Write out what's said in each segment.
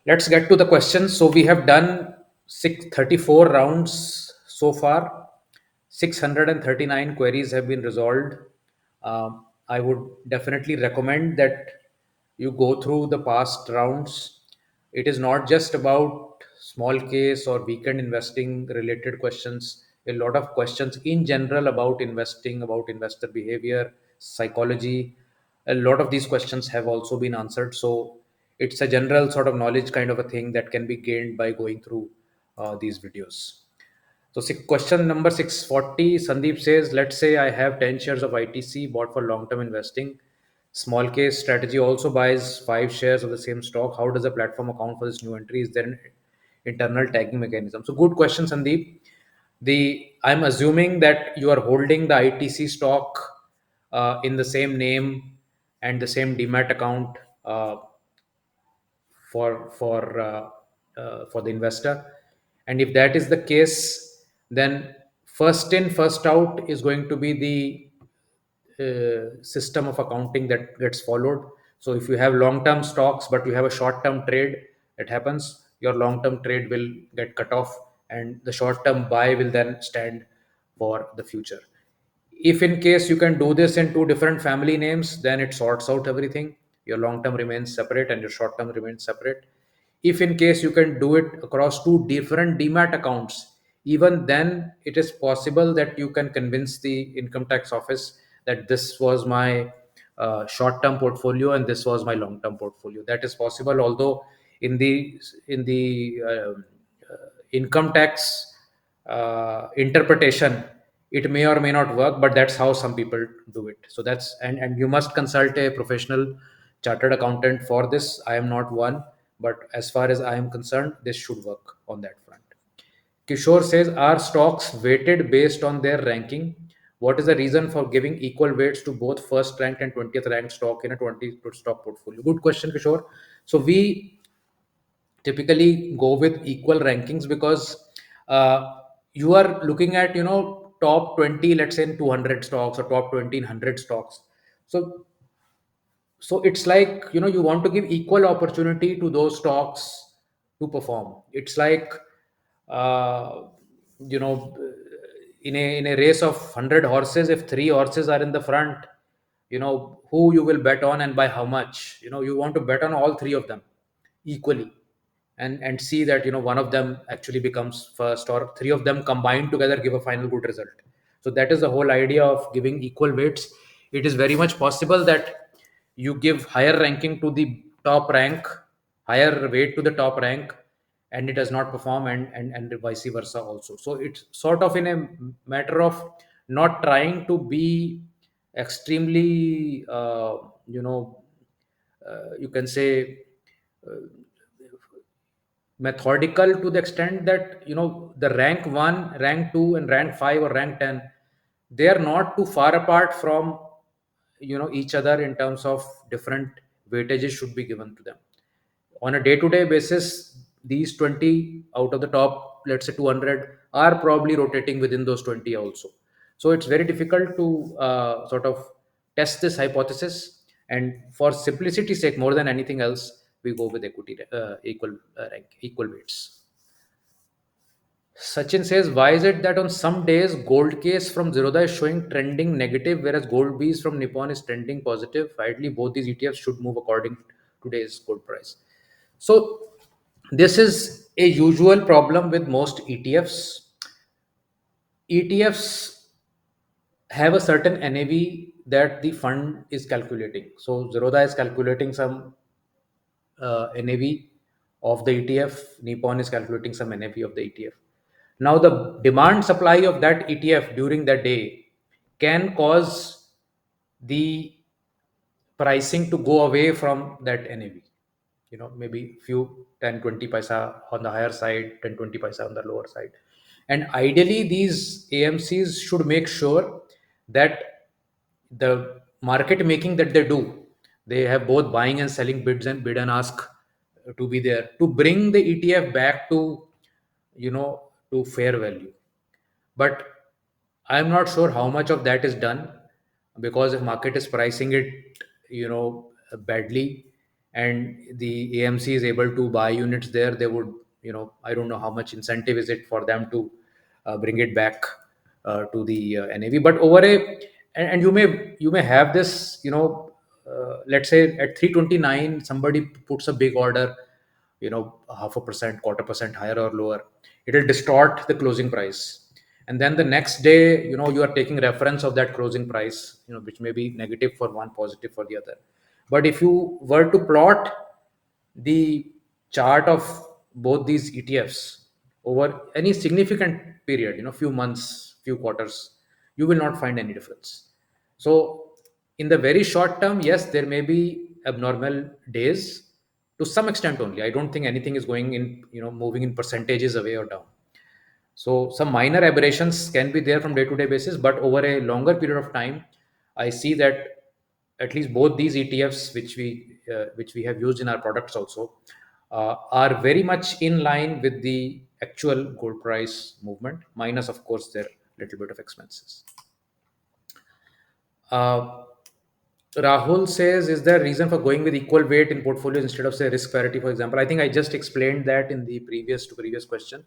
Let's get to the questions. So we have done 634 rounds so far. 639 queries have been resolved. I would definitely recommend that you go through the past rounds. It is not just about small case or weekend investing related questions. A lot of questions in general about investing, about investor behavior, psychology. A lot of these questions have also been answered. So it's a general sort of knowledge kind of a thing that can be gained by going through these videos. So question number 640, Sandeep says, let's say I have 10 shares of ITC bought for long-term investing. Small case strategy also buys 5 shares of the same stock. How does the platform account for this new entry? Is there an internal tagging mechanism? So good question, Sandeep. I'm assuming that you are holding the ITC stock in the same name and the same demat account for the investor. And if that is the case, then first in first out is going to be the system of accounting that gets followed. So if you have long term stocks but you have a short term trade, it happens, your long term trade will get cut off and the short term buy will then stand for the future. If in case you can do this in two different family names, then it sorts out everything. Your long term remains separate and your short term remains separate. If in case you can do it across two different demat accounts, even then it is possible that you can convince the income tax office that this was my short term portfolio and this was my long term portfolio. That is possible, although in the income tax interpretation, it may or may not work, but that's how some people do it. So that's, and you must consult a professional chartered accountant for this. I am not one, but as far as I am concerned, this should work on that front. Kishore says, are stocks weighted based on their ranking? What is the reason for giving equal weights to both first ranked and 20th ranked stock in a 20 stock portfolio? Good question, Kishore. So we typically go with equal rankings because you are looking at, top 20, let's say in 200 stocks, or top 20 in 100 stocks. So so it's like, you want to give equal opportunity to those stocks to perform. It's like, uh, you know in a race of 100 horses, if three horses are in the front, who you will bet on and by how much. You want to bet on all three of them equally, and see that, one of them actually becomes first, or three of them combined together give a final good result. So that is the whole idea of giving equal weights. It is very much possible that you give higher ranking to the top rank, higher weight to the top rank, and it does not perform, and vice versa also. So it's sort of in a matter of not trying to be extremely, you can say, uh, methodical, to the extent that, the rank 1, rank 2, and rank 5 or rank 10, they are not too far apart from, each other in terms of different weightages should be given to them. On a day to day basis, these 20 out of the top, let's say 200, are probably rotating within those 20 also. So it's very difficult to sort of test this hypothesis. And for simplicity's sake, more than anything else, we go with equal rank, equal weights. Sachin says, why is it that on some days gold case from Zerodha is showing trending negative, whereas gold bees from Nippon is trending positive? Ideally, both these ETFs should move according to today's gold price. So this is a usual problem with most ETFs. ETFs have a certain NAV that the fund is calculating. So Zerodha is calculating some NAV of the ETF. Nippon is calculating some NAV of the ETF. Now, the demand supply of that ETF during the day can cause the pricing to go away from that NAV. Maybe few 10, 20 paisa on the higher side, 10, 20 paisa on the lower side. And ideally, these AMCs should make sure that the market making that they do, they have both buying and selling bids and bid and ask to be there to bring the ETF back to, to fair value. But I'm not sure how much of that is done, because if market is pricing it, badly, and the AMC is able to buy units there, they would, I don't know how much incentive is it for them to bring it back to the NAV. But and you may have this, let's say at 329, somebody puts a big order, 0.5%, 1/4% higher or lower. It will distort the closing price. And then the next day, you are taking reference of that closing price, which may be negative for one, positive for the other. But if you were to plot the chart of both these ETFs over any significant period, few months, few quarters, you will not find any difference. So in the very short term, yes, there may be abnormal days to some extent only. I don't think anything is going in, moving in percentages away or down. So some minor aberrations can be there from day to day basis, but over a longer period of time, I see that at least both these ETFs, which we have used in our products also, are very much in line with the actual gold price movement, minus of course their little bit of expenses. Uh, Rahul says, is there a reason for going with equal weight in portfolios instead of say risk parity, for example? I think I just explained that in the previous question.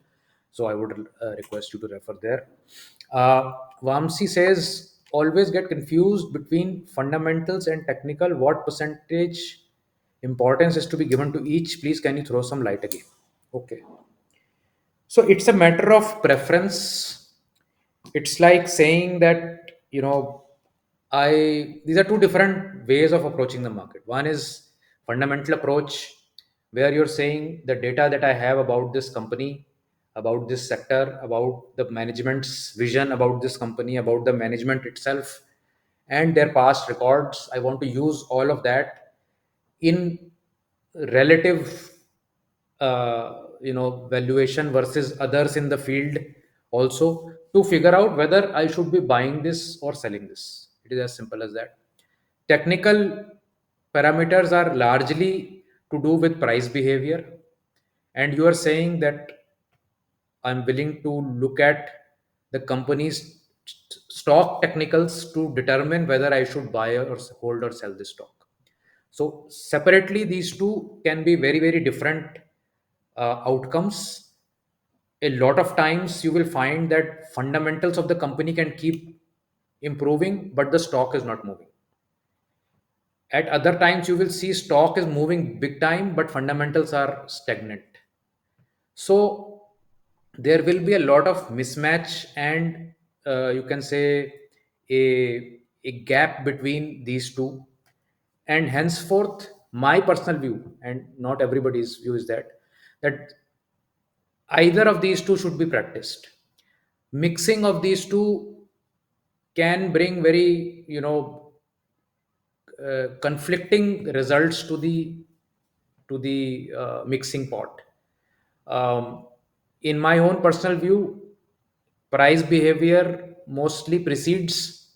So I would request you to refer there. Vamsi says, always get confused between fundamentals and technical. What percentage importance is to be given to each? Please, can you throw some light again? Okay. So it's a matter of preference. It's like saying that, these are two different ways of approaching the market. One is fundamental approach, where you're saying the data that I have about this company, about this sector, about the management's vision about this company, about the management itself, and their past records. I want to use all of that in relative valuation versus others in the field, also to figure out whether I should be buying this or selling this. It is as simple as that. Technical parameters are largely to do with price behavior, and you are saying that I'm willing to look at the company's stock technicals to determine whether I should buy or hold or sell this stock. So separately, these two can be very, very different outcomes. A lot of times you will find that fundamentals of the company can keep improving, but the stock is not moving. At other times, you will see stock is moving big time, but fundamentals are stagnant. So there will be a lot of mismatch, and you can say a gap between these two. And henceforth, my personal view, and not everybody's view, is that either of these two should be practiced. Mixing of these two can bring very, conflicting results to the mixing pot. Um, in my own personal view, price behavior mostly precedes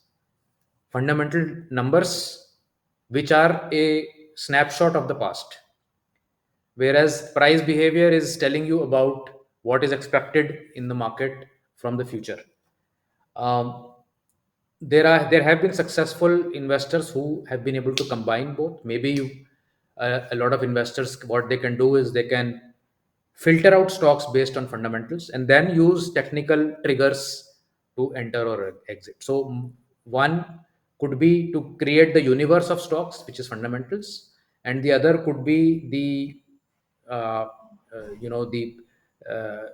fundamental numbers, which are a snapshot of the past, whereas price behavior is telling you about what is expected in the market from the future. Um, there have been successful investors who have been able to combine both. Maybe a lot of investors, what they can do is they can filter out stocks based on fundamentals and then use technical triggers to enter or exit. So one could be to create the universe of stocks, which is fundamentals, and the other could be uh, the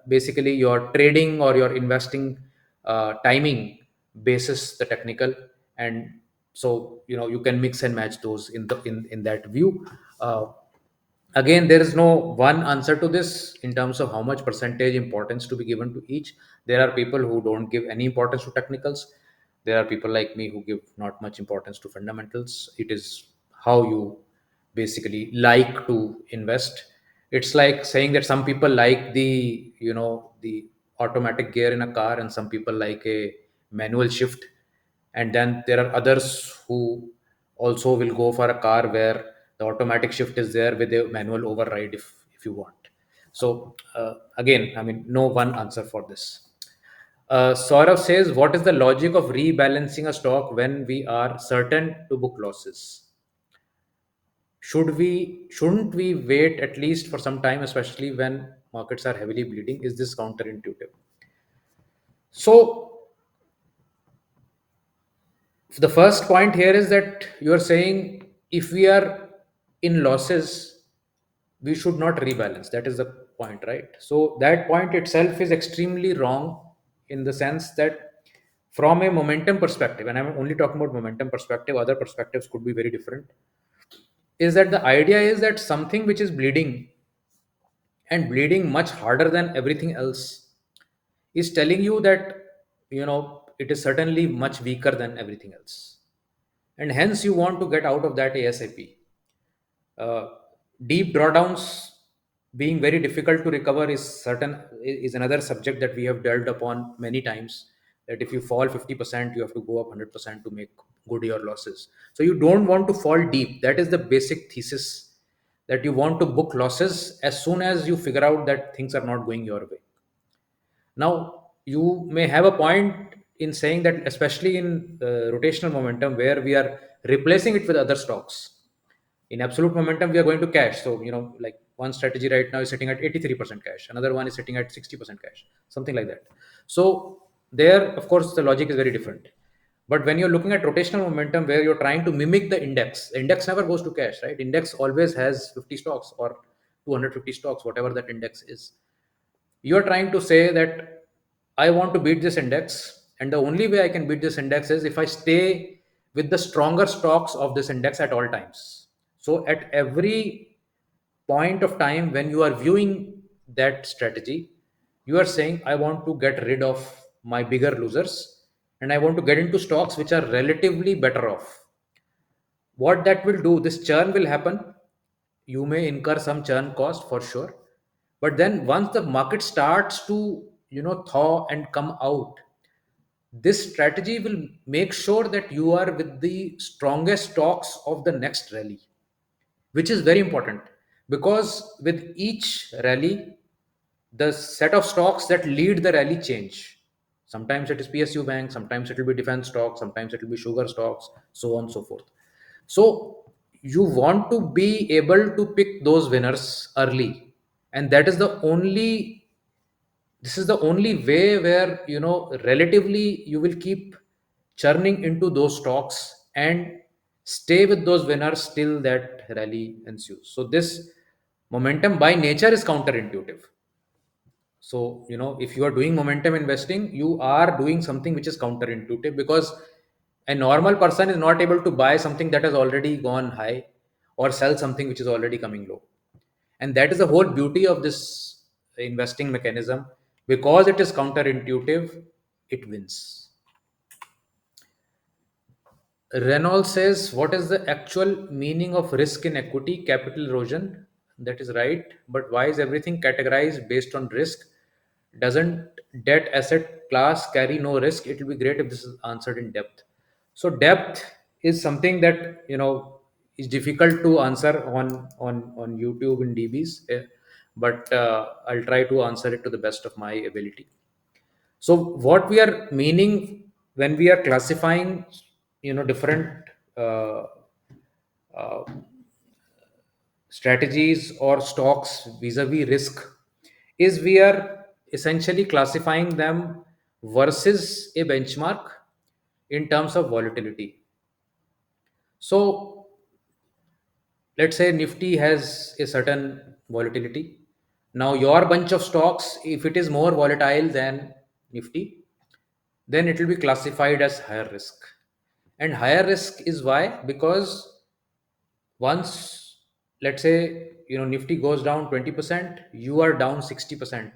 basically your trading or your investing timing basis the technical. And so you can mix and match those in that view. uh, Again, there is no one answer to this in terms of how much percentage importance to be given to each. There are people who don't give any importance to technicals. There are people like me who give not much importance to fundamentals. It is how you basically like to invest. It's like saying that some people like the automatic gear in a car, and some people like a manual shift. And then there are others who also will go for a car where the automatic shift is there with a manual override if you want. So again, I mean, no one answer for this. Saurav says, what is the logic of rebalancing a stock when we are certain to book losses? Shouldn't we wait at least for some time, especially when markets are heavily bleeding? Is this counterintuitive? So the first point here is that you are saying if we are in losses, we should not rebalance. That is the point, right? So that point itself is extremely wrong, in the sense that from a momentum perspective, and I'm only talking about momentum perspective, other perspectives could be very different, is that the idea is that something which is bleeding, and bleeding much harder than everything else, is telling you that it is certainly much weaker than everything else, and hence you want to get out of that ASAP. uh, Deep drawdowns being very difficult to recover is another subject that we have delved upon many times, that if you fall 50%, you have to go up 100% to make good your losses. So you don't want to fall deep. That is the basic thesis, that you want to book losses as soon as you figure out that things are not going your way. Now, you may have a point in saying that, especially in rotational momentum, where we are replacing it with other stocks. In absolute momentum, we are going to cash. So, like one strategy right now is sitting at 83% cash, another one is sitting at 60% cash, something like that. So, there, of course, the logic is very different. But when you're looking at rotational momentum, where you're trying to mimic the index never goes to cash, right? Index always has 50 stocks or 250 stocks, whatever that index is. You're trying to say that I want to beat this index, and the only way I can beat this index is if I stay with the stronger stocks of this index at all times. So, at every point of time when you are viewing that strategy, you are saying, I want to get rid of my bigger losers, and I want to get into stocks which are relatively better off. What that will do, this churn will happen. You may incur some churn cost for sure, but then once the market starts to thaw and come out, this strategy will make sure that you are with the strongest stocks of the next rally, which is very important, because with each rally, the set of stocks that lead the rally change. Sometimes it is PSU bank, sometimes it will be defense stocks, sometimes it will be sugar stocks, so on and so forth. So you want to be able to pick those winners early, and that is the only this is the only way where relatively you will keep churning into those stocks and stay with those winners till that rally ensues. So this momentum by nature is counterintuitive. So if you are doing momentum investing, you are doing something which is counterintuitive, because a normal person is not able to buy something that has already gone high, or sell something which is already coming low. And that is the whole beauty of this investing mechanism. Because it is counterintuitive, it wins. Renault says, what is the actual meaning of risk in equity? Capital erosion. That is right. But why is everything categorized based on risk? Doesn't debt asset class carry no risk? It will be great if this is answered in depth. So depth is something that is difficult to answer on YouTube in DBs, but I'll try to answer it to the best of my ability. So what we are meaning when we are classifying different uh, uh, strategies or stocks vis-a-vis risk, is we are essentially classifying them versus a benchmark in terms of volatility. So let's say Nifty has a certain volatility. Now your bunch of stocks, if it is more volatile than Nifty, then it will be classified as higher risk. And higher risk is why? Because once, let's say, Nifty goes down 20%, you are down 60%.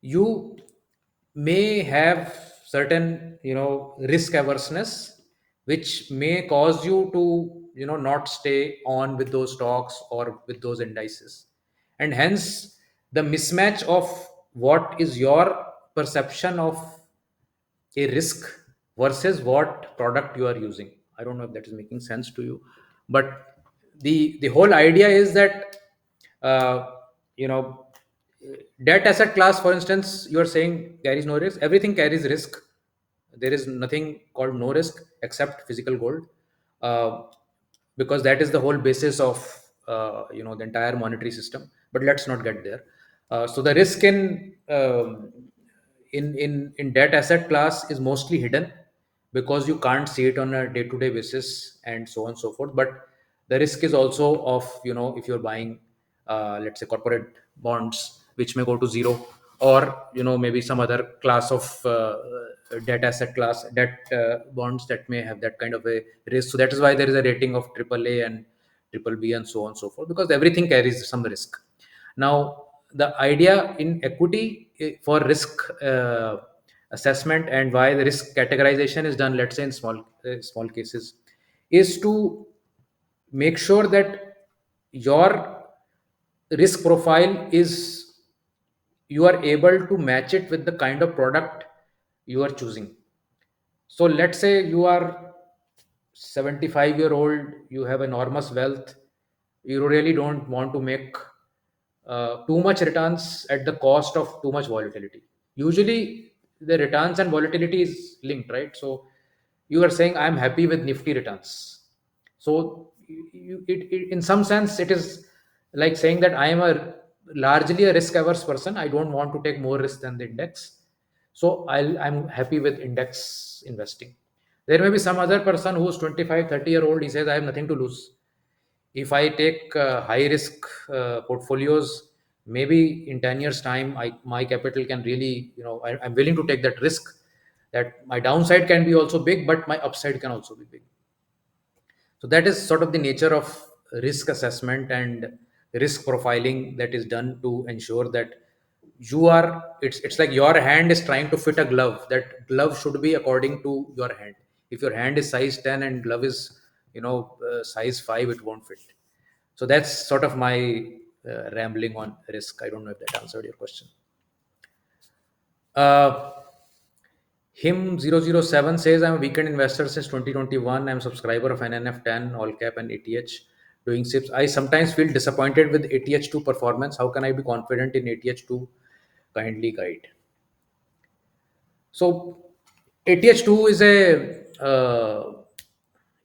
You may have certain risk averseness, which may cause you to not stay on with those stocks or with those indices, and hence the mismatch of what is your perception of a risk versus what product you are using. I don't know if that is making sense to you, but the whole idea is that uh, you know debt asset class, for instance, you are saying carries no risk. Everything carries risk. There is nothing called no risk except physical gold. uh, because that is the whole basis of the entire monetary system. But let's not get there. So the risk in debt asset class is mostly hidden, because you can't see it on a day to day basis and so on and so forth. But the risk is also of, if you're buying let's say corporate bonds, which may go to zero, or maybe some other class of debt asset class, debt bonds that may have that kind of a risk. So that is why there is a rating of triple A and triple B and so on and so forth, because everything carries some risk. Now, the idea in equity for risk assessment, and why the risk categorization is done, let's say in small cases, is to make sure that your risk profile is, you are able to match it with the kind of product you are choosing. So let's say you are 75-year-old, you have enormous wealth, you really don't want to make too much returns at the cost of too much volatility. Usually the returns and volatility is linked, right? So you are saying I'm happy with nifty returns. So in some sense it is like saying that I am a largely a risk averse person. I don't want to take more risk than the index. So I'm happy with index investing. There may be some other person who's 25, 30-year old. He says, I have nothing to lose. If I take high risk portfolios, maybe in 10 years time, my capital can really, I'm willing to take that risk, that my downside can be also big, but my upside can also be big. So that is sort of the nature of risk assessment and risk profiling that is done to ensure that it's like your hand is trying to fit a glove. That glove should be according to your hand. If your hand is size 10 and glove is size 5, it won't fit. So that's sort of my rambling on risk. I don't know if that answered your question. uh, Him007 says, I'm a weekend investor since 2021. I'm a subscriber of NNF10, All Cap, and ATH doing SIPs. I sometimes feel disappointed with ATH2 performance. How can I be confident in ATH2? Kindly guide. So ATH2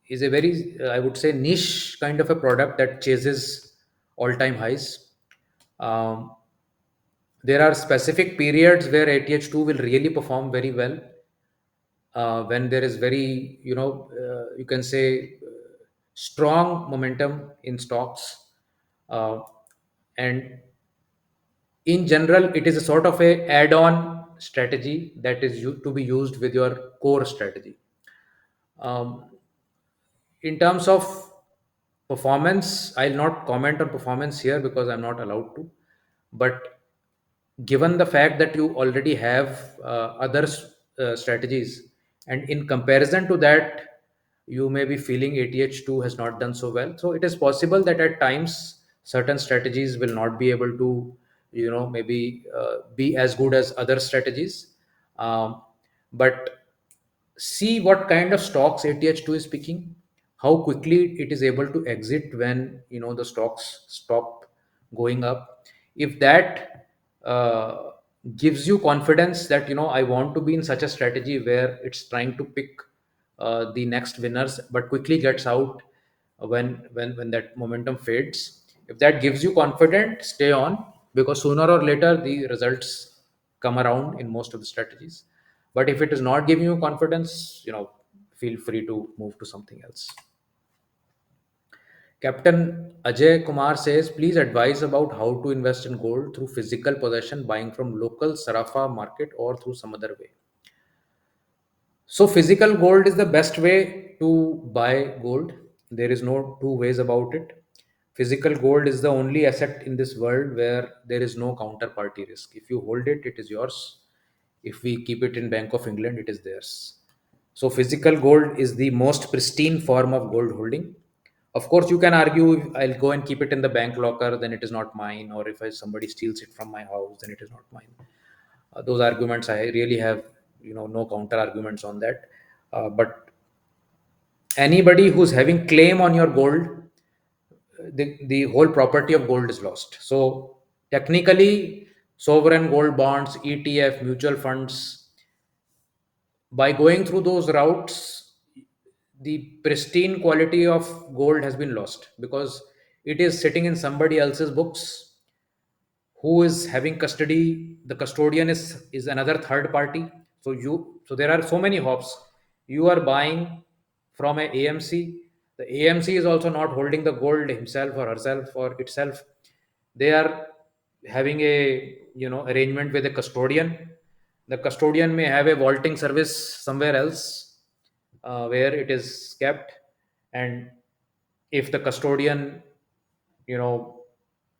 is a very, I would say, niche kind of a product that chases all-time highs. Um, there are specific periods where ATH2 will really perform very well, when there is very, you can say, strong momentum in stocks. Uh, and in general, it is a sort of a add-on strategy that is to be used with your core strategy. Um, in terms of performance, I'll not comment on performance here because I'm not allowed to. But given the fact that you already have other strategies, and in comparison to that, you may be feeling ATH2 has not done so well. So it is possible that at times certain strategies will not be able to, maybe be as good as other strategies. But see what kind of stocks ATH2 is picking, how quickly it is able to exit when the stocks stop going up. If that gives you confidence that I want to be in such a strategy where it's trying to pick the next winners but quickly gets out when that momentum fades. If that gives you confidence, stay on, because sooner or later the results come around in most of the strategies. But if it is not giving you confidence, feel free to move to something else. Captain Ajay Kumar says, please advise about how to invest in gold through physical possession, buying from local Sarafa market, or through some other way. So physical gold is the best way to buy gold. There is no two ways about it. Physical gold is the only asset in this world where there is no counterparty risk. If you hold it, it is yours. If we keep it in Bank of England, it is theirs. So physical gold is the most pristine form of gold holding. Of course, you can argue, if I'll go and keep it in the bank locker, then it is not mine, or if somebody steals it from my house, then it is not mine. Those arguments, I really have no counter arguments on that. But anybody who's having claim on your gold, the whole property of gold is lost. So technically, sovereign gold bonds, ETF, mutual funds, by going through those routes, the pristine quality of gold has been lost because it is sitting in somebody else's books who is having custody. The custodian is another third party. So there are so many hops. You are buying from a AMC. The AMC is also not holding the gold himself or herself or itself. They are having a arrangement with a custodian. The custodian may have a vaulting service somewhere else, where it is kept. And if the custodian, you know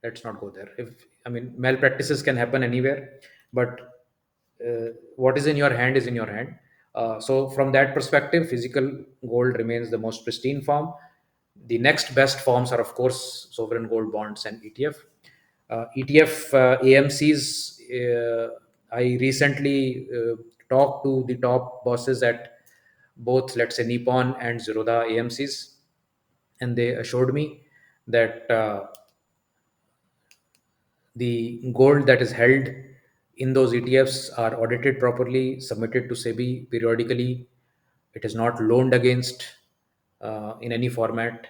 let's not go there. If I mean, malpractices can happen anywhere, but what is in your hand is in your hand. So from that perspective, physical gold remains the most pristine form. The next best forms are, of course, sovereign gold bonds and ETF. AMCs. I recently talked to the top bosses at both, let's say, Nippon and Zerodha AMCs, and they assured me that the gold that is held in those ETFs are audited properly, submitted to SEBI periodically. It is not loaned against in any format.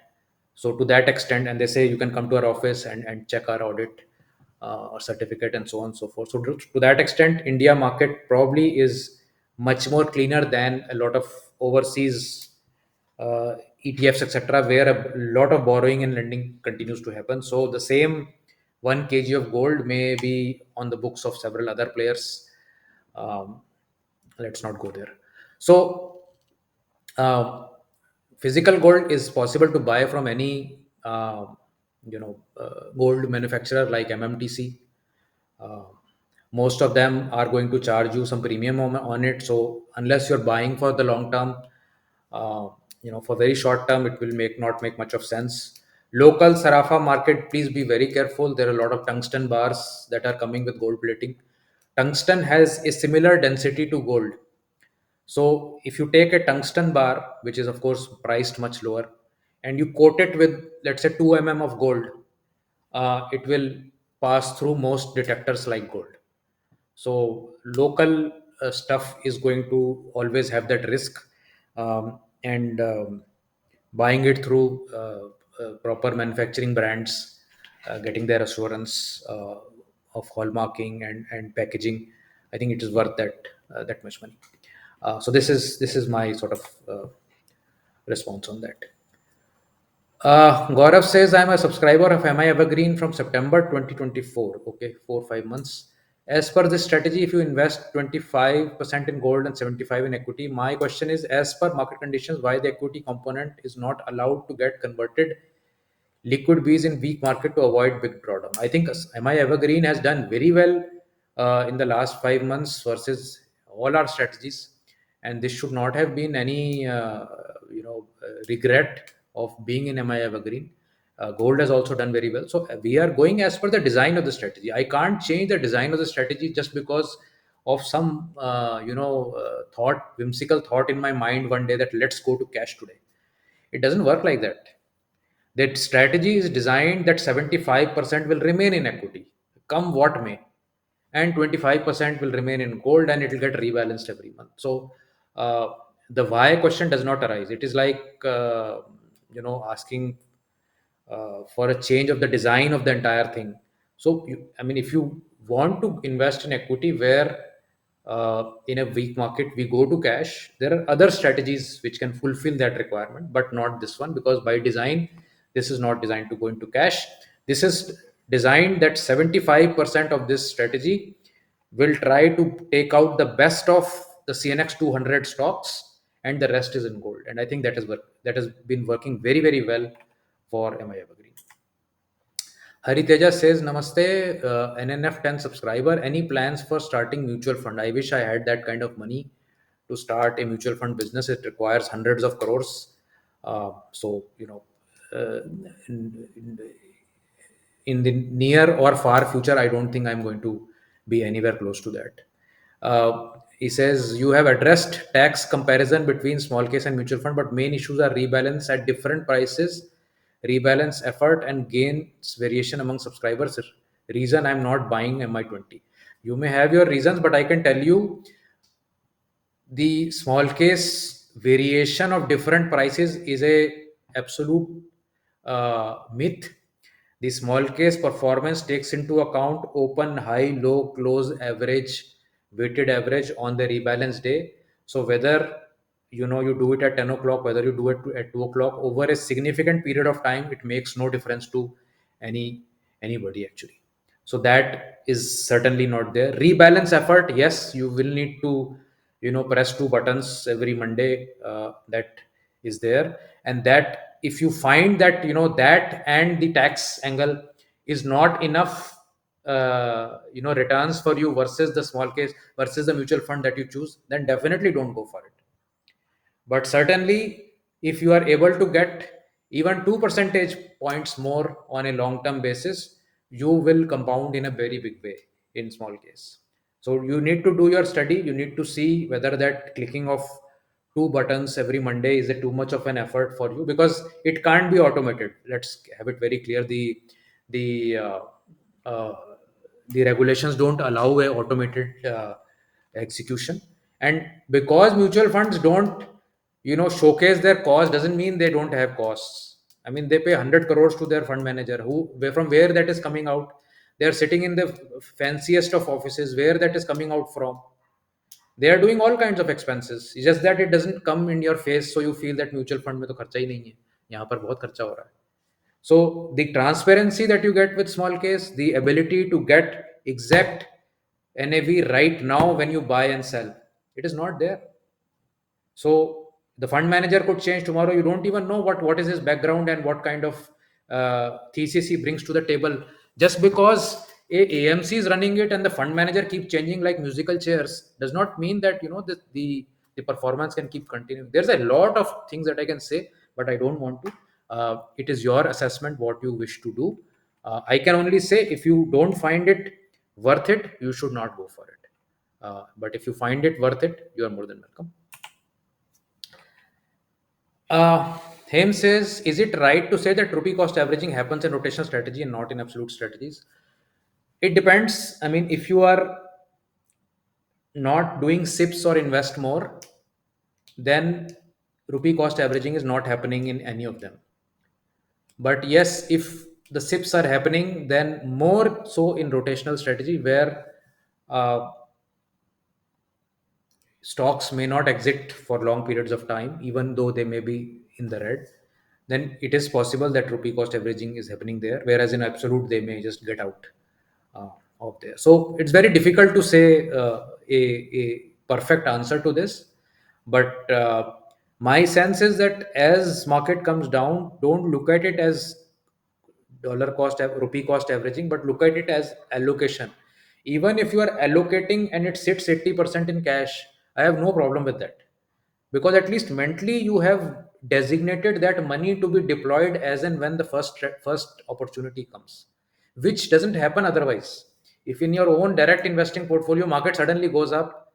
So to that extent, and they say you can come to our office and check our audit or certificate and so on and so forth. So to that extent, India market probably is much more cleaner than a lot of overseas ETFs, etc., where a lot of borrowing and lending continues to happen. So the same 1 kg of gold may be on the books of several other players. Um, let's not go there. So, uh, physical gold is possible to buy from any gold manufacturer like MMTC. uh, Most of them are going to charge you some premium on it. So unless you're buying for the long term, uh, for very short term, it will not make much of sense. Local Sarafa market, please be very careful. There are a lot of tungsten bars that are coming with gold plating. Tungsten has a similar density to gold. So if you take a tungsten bar, which is of course priced much lower, and you coat it with, let's say, 2 mm of gold, it will pass through most detectors like gold. So local stuff is going to always have that risk. And buying it through proper manufacturing brands, getting their assurance of hallmarking and packaging, I think it is worth that much money. So this is my sort of response on that. Gaurav says, I'm a subscriber of MI Evergreen from September 2024. Okay, 4 5 months. As per this strategy, if you invest 25% in gold and 75 in equity, my question is, as per market conditions, why the equity component is not allowed to get converted liquid bees in weak market to avoid big drawdown? I think MI Evergreen has done very well in the last 5 months versus all our strategies, and this should not have been any regret of being in MI Evergreen. Gold has also done very well, so we are going as per the design of the strategy. I can't change the design of the strategy just because of some whimsical thought in my mind one day that let's go to cash today. It doesn't work like that. That strategy is designed that 75% will remain in equity, come what may, and 25% will remain in gold, and it will get rebalanced every month. So the why question does not arise. It is like asking for a change of the design of the entire thing. So, I mean, if you want to invest in equity where in a weak market we go to cash, there are other strategies which can fulfill that requirement, but not this one, because by design, this is not designed to go into cash. This is designed that 75% of this strategy will try to take out the best of the CNX 200 stocks, and the rest is in gold. And I think that has been working very, very well for MI Evergreen. Hariteja says, Namaste, NNF10 subscriber. Any plans for starting mutual fund? I wish I had that kind of money to start a mutual fund business. It requires hundreds of crores. Uh, in the near or far future, I don't think I'm going to be anywhere close to that. He says, you have addressed tax comparison between small case and mutual fund, but main issues are rebalance at different prices, rebalance effort, and gains variation among subscribers. Reason I'm not buying MI20. You may have your reasons, but I can tell you the small case variation of different prices is a absolute myth. The small case performance takes into account open, high, low, close, average, weighted average on the rebalance day. So whether you do it at 10 o'clock, whether you do it at 2 o'clock, over a significant period of time, it makes no difference to any anybody actually. So that is certainly not there. Rebalance effort, yes, you will need to press two buttons every Monday. That is there. And that, if you find that that and the tax angle is not enough returns for you versus the small case versus the mutual fund that you choose, then definitely don't go for it. But certainly, if you are able to get even 2 percentage points more on a long term basis, you will compound in a very big way in small case. So you need to do your study. You need to see whether that clicking of two buttons every Monday is it too much of an effort for you, because it can't be automated. Let's have it very clear. The uh, the regulations don't allow a automated execution. And because mutual funds don't showcase their cost, doesn't mean they don't have costs. I mean, they pay 100 crores to their fund manager, from where that is coming out. They are sitting in the fanciest of offices, where that is coming out from. They are doing all kinds of expenses. It's just that it doesn't come in your face, so you feel that mutual fund में तो खर्चा ही नहीं है, यहाँ पर बहुत खर्चा हो रहा है. So the transparency that you get with small case, the ability to get exact NAV right now when you buy and sell, it is not there. So the fund manager could change tomorrow. You don't even know what is his background and what kind of thesis he brings to the table. Just because a AMC is running it and the fund manager keep changing like musical chairs, does not mean that the performance can keep continuing. There's a lot of things that I can say, but I don't want to. It is your assessment what you wish to do. I can only say, if you don't find it worth it, you should not go for it. But if you find it worth it, you are more than welcome. Uh, Haim says, is it right to say that rupee cost averaging happens in rotational strategy and not in absolute strategies? It depends. I mean, if you are not doing SIPs or invest more, then rupee cost averaging is not happening in any of them. But yes, if the SIPs are happening, then more so in rotational strategy, where uh, stocks may not exit for long periods of time, even though they may be in the red, then it is possible that rupee cost averaging is happening there. Whereas in absolute, they may just get out of there. So it's very difficult to say a perfect answer to this. But my sense is that as market comes down, don't look at it as rupee cost averaging, but look at it as allocation. Even if you are allocating and it sits 80% in cash, I have no problem with that, because at least mentally you have designated that money to be deployed as and when the first opportunity comes, which doesn't happen otherwise. If in your own direct investing portfolio market suddenly goes up,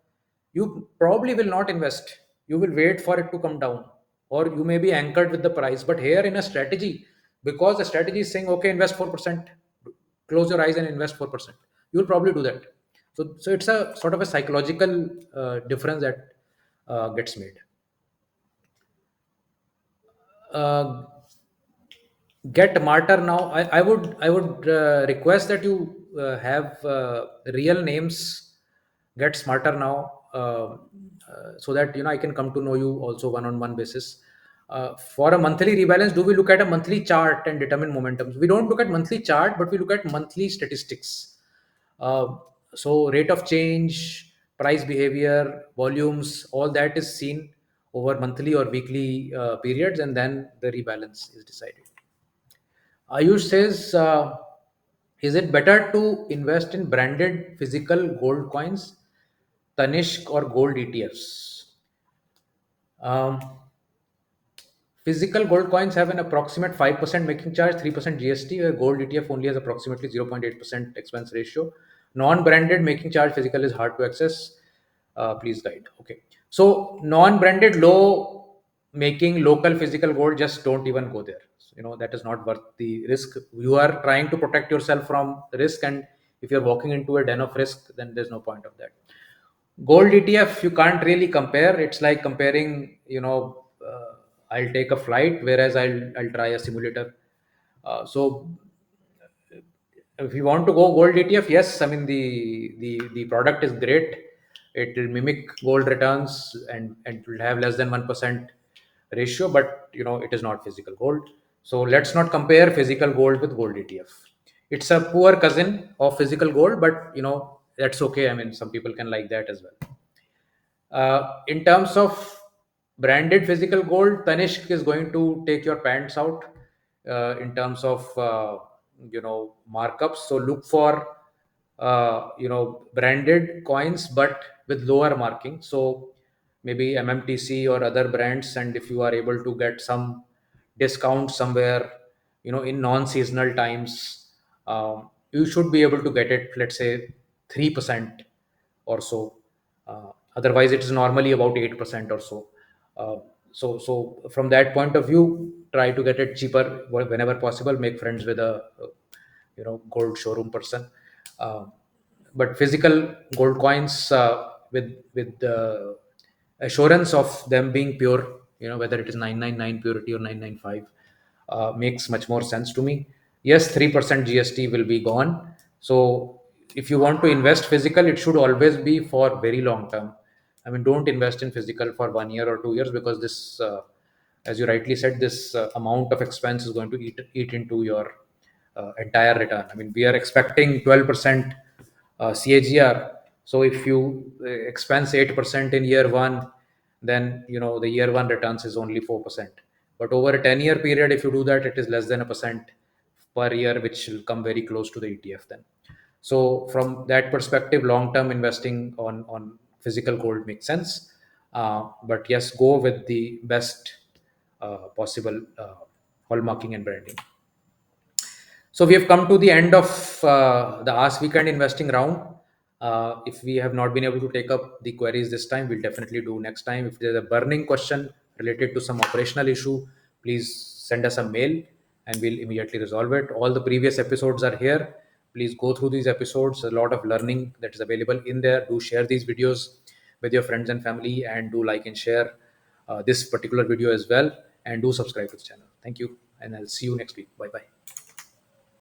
you probably will not invest. You will wait for it to come down, or you may be anchored with the price. But here in a strategy, because the strategy is saying, okay, invest 4%, close your eyes and invest 4%, you will probably do that. So it's a sort of a psychological difference that gets made. Uh, get martyr now. I would request that you have real names. Get smarter now, so that I can come to know you also one-on-one basis. For a monthly rebalance, do we look at a monthly chart and determine momentum? We don't look at monthly chart, but we look at monthly statistics. uh, so rate of change, price behavior, volumes, all that is seen over monthly or weekly periods, and then the rebalance is decided. Ayush says, is it better to invest in branded physical gold coins, Tanishq, or gold ETFs? Um, Physical gold coins have an approximate 5% making charge, 3% GST, where gold ETF only has approximately 0.8% expense ratio. Non-branded making charge physical is hard to access. Please guide. Okay. So non-branded low making local physical gold, just don't even go there. That is not worth the risk. You are trying to protect yourself from risk, and if you're walking into a den of risk, then there's no point of that. Gold ETF, you can't really compare. It's like comparing, I'll take a flight, whereas I'll try a simulator. So if you want to go gold ETF, yes, I mean the product is great. It will mimic gold returns and it will have less than 1% ratio, but it is not physical gold. So let's not compare physical gold with gold ETF. It's a poor cousin of physical gold, but that's okay. I mean, some people can like that as well. In terms of branded physical gold, Tanishq is going to take your pants out in terms of markups. So look for branded coins, but with lower marking. So maybe MMTC or other brands, and if you are able to get some discount somewhere, in non-seasonal times, you should be able to get it. Let's say 3% or so. Otherwise, it is normally about 8% or so. Uh, so from that point of view, try to get it cheaper whenever possible. Make friends with a gold showroom person. Uh, but physical gold coins with the assurance of them being pure, whether it is 999 purity or 995, makes much more sense to me. Yes, 3% GST will be gone. So if you want to invest physical, it should always be for very long term. I mean, don't invest in physical for 1 year or 2 years, because this, as you rightly said, this amount of expense is going to eat into your entire return. I mean, we are expecting 12% CAGR. So if you expense 8% in year one, then the year one returns is only 4%. But over a 10-year period, if you do that, it is less than a percent per year, which will come very close to the ETF then. So from that perspective, long-term investing on physical gold makes sense. But yes, go with the best possible hallmarking and branding. So we have come to the end of the Ask Weekend Investing round. If we have not been able to take up the queries this time, we'll definitely do next time. If there's a burning question related to some operational issue, please send us a mail and we'll immediately resolve it. All the previous episodes are here. Please go through these episodes. A lot of learning that is available in there. Do share these videos with your friends and family, and do like and share this particular video as well. And do subscribe to the channel. Thank you, and I'll see you next week. Bye bye.